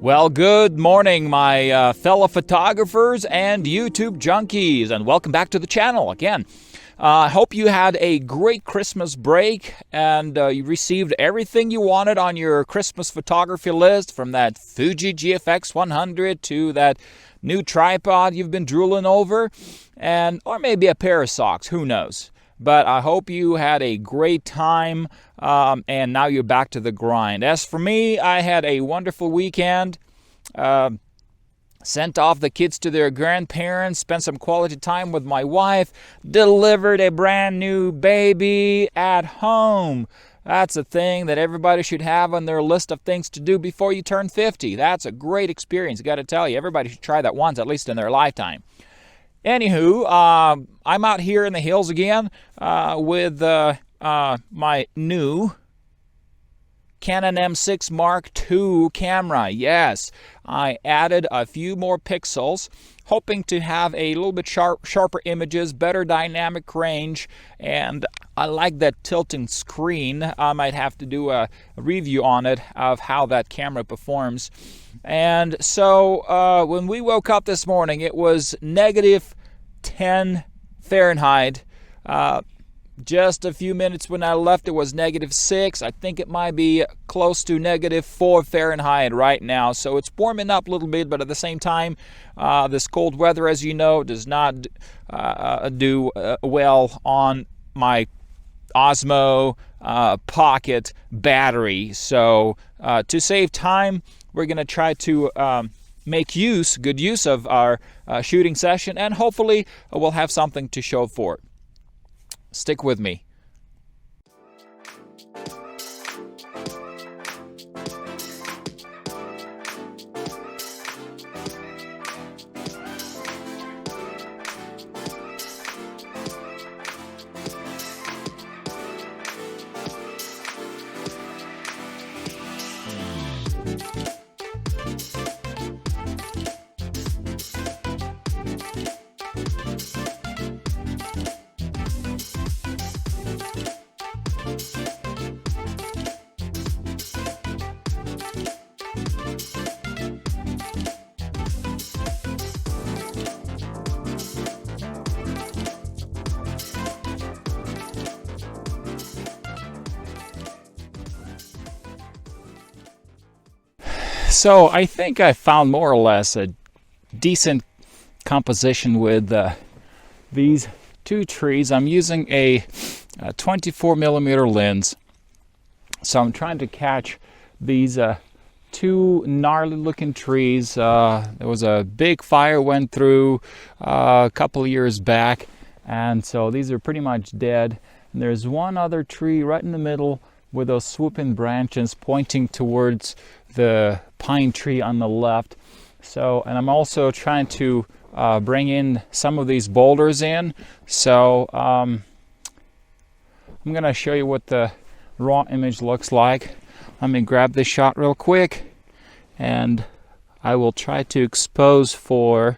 Well, good morning, my fellow photographers and YouTube junkies, and welcome back to the channel again. I hope you had a great Christmas break and you received everything you wanted on your Christmas photography list, from that Fuji GFX 100 to that new tripod you've been drooling over, or maybe a pair of socks, who knows. But I hope you had a great time, and now you're back to the grind. As for me, I had a wonderful weekend. Sent off the kids to their grandparents, spent some quality time with my wife, delivered a brand new baby at home. That's a thing that everybody should have on their list of things to do before you turn 50. That's a great experience, I got to tell you. Everybody should try that once, at least in their lifetime. Anywho, I'm out here in the hills again with my new Canon M6 Mark II camera. Yes, I added a few more pixels, hoping to have a little bit sharper images, better dynamic range, and I like that tilting screen. I might have to do a review on it of how that camera performs. And so when we woke up this morning, it was negative 10 Fahrenheit. Just a few minutes when I left, it was negative 6. I think it might be close to negative 4 Fahrenheit right now. So it's warming up a little bit, but at the same time, this cold weather, as you know, does not do well on my Osmo Pocket battery. So to save time, we're going to try to make good use of our shooting session, and hopefully we'll have something to show for it. Stick with me. So I think I found more or less a decent composition with these two trees. I'm using a 24mm lens, so I'm trying to catch these two gnarly looking trees. There was a big fire went through a couple of years back, and so these are pretty much dead. And there's one other tree right in the middle with those swooping branches pointing towards the pine tree on the left. So, and I'm also trying to bring in some of these boulders in. So I'm going to show you what the raw image looks like. Let me grab this shot real quick, and I will try to expose for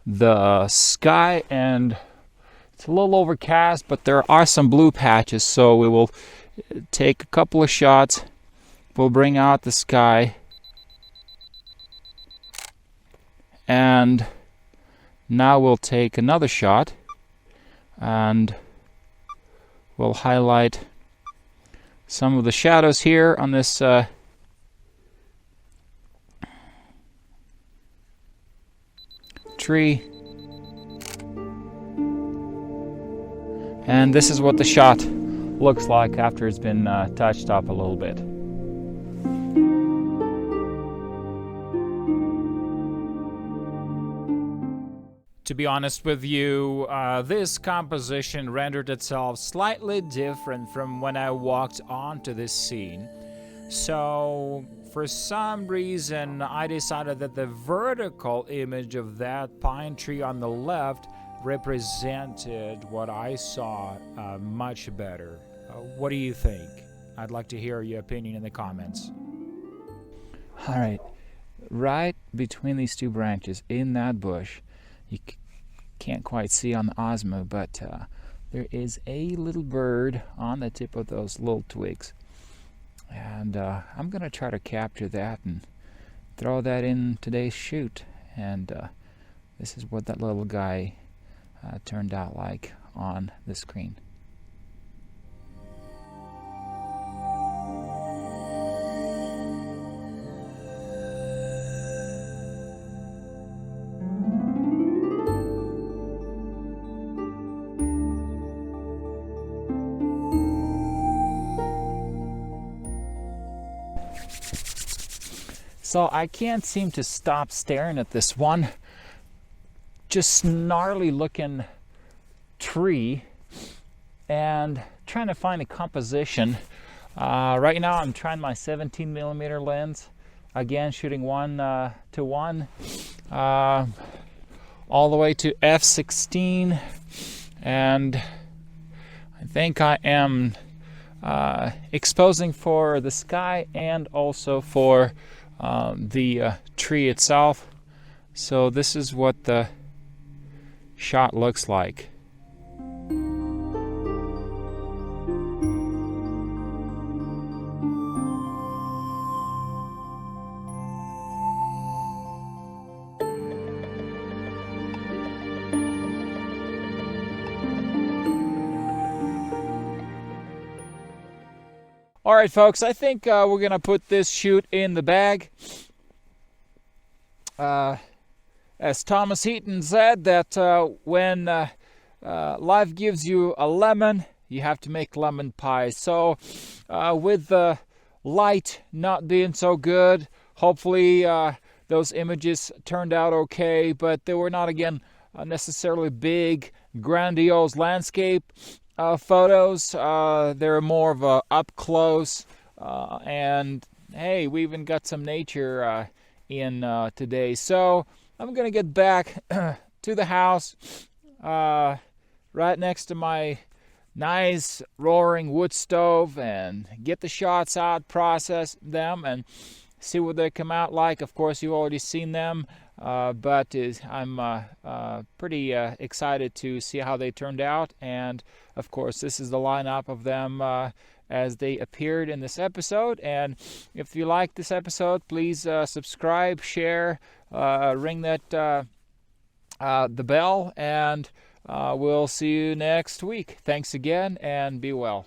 the sky. And it's a little overcast, but there are some blue patches, so we will take a couple of shots. We'll bring out the sky, and now we'll take another shot and we'll highlight some of the shadows here on this tree. And this is what the shot looks like after it's been touched up a little bit. To be honest with you, this composition rendered itself slightly different from when I walked onto this scene. So for some reason, I decided that the vertical image of that pine tree on the left represented what I saw much better. What do you think? I'd like to hear your opinion in the comments. All right, right between these two branches in that bush, you can't quite see on the Osmo, but there is a little bird on the tip of those little twigs, and I'm gonna try to capture that and throw that in today's shoot. And this is what that little guy turned out like on the screen. So I can't seem to stop staring at this one just gnarly looking tree and trying to find a composition. Right now I'm trying my 17mm lens, again shooting 1:1 all the way to f/16, and I think I am exposing for the sky and also for the tree itself. So this is what the shot looks like. All right, folks, I think we're going to put this shoot in the bag. As Thomas Heaton said, that when life gives you a lemon, you have to make lemon pie. So with the light not being so good, hopefully those images turned out okay, but they were not, again, necessarily big, grandiose landscape photos. They're more of a up close, and hey, we even got some nature in today. So I'm gonna get back to the house, right next to my nice roaring wood stove, and get the shots out, process them, and see what they come out like. Of course, you've already seen them, but I'm pretty excited to see how they turned out. And of course, this is the lineup of them as they appeared in this episode. And if you like this episode, please subscribe, share, ring that the bell, and we'll see you next week. Thanks again, and be well.